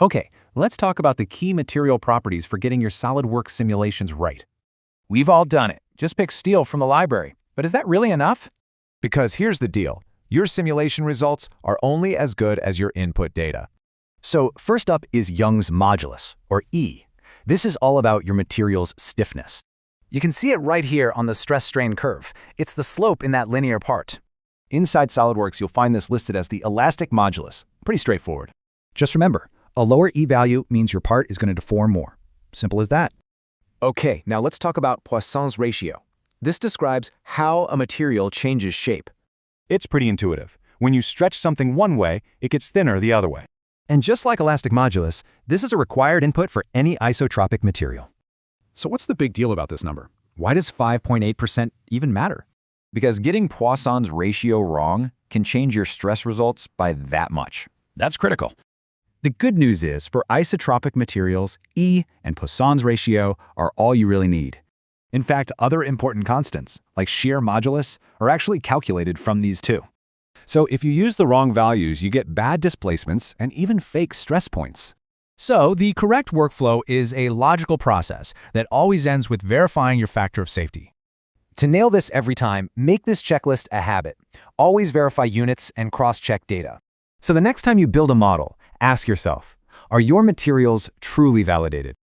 Okay, let's talk about the key material properties for getting your Solidworks simulations right. We've all done it. Just pick steel from the library. But is that really enough? Because here's the deal. Your simulation results are only as good as your input data. So first up is Young's modulus, or E. This is all about your material's stiffness. You can see it right here on the stress-strain curve. It's the slope in that linear part. Inside SolidWorks, you'll find this listed as the elastic modulus. Pretty straightforward. Just remember, a lower E value means your part is going to deform more. Simple as that. Okay, now let's talk about Poisson's ratio. This describes how a material changes shape. It's pretty intuitive. When you stretch something one way, it gets thinner the other way. And just like elastic modulus, this is a required input for any isotropic material. So what's the big deal about this number? Why does 5.8% even matter? Because getting Poisson's ratio wrong can change your stress results by that much. That's critical. The good news is, for isotropic materials, E and Poisson's ratio are all you really need. In fact, other important constants, like shear modulus, are actually calculated from these two. So if you use the wrong values, you get bad displacements and even fake stress points. So the correct workflow is a logical process that always ends with verifying your factor of safety. To nail this every time, make this checklist a habit. Always verify units and cross-check data. So the next time you build a model, ask yourself, are your materials truly validated?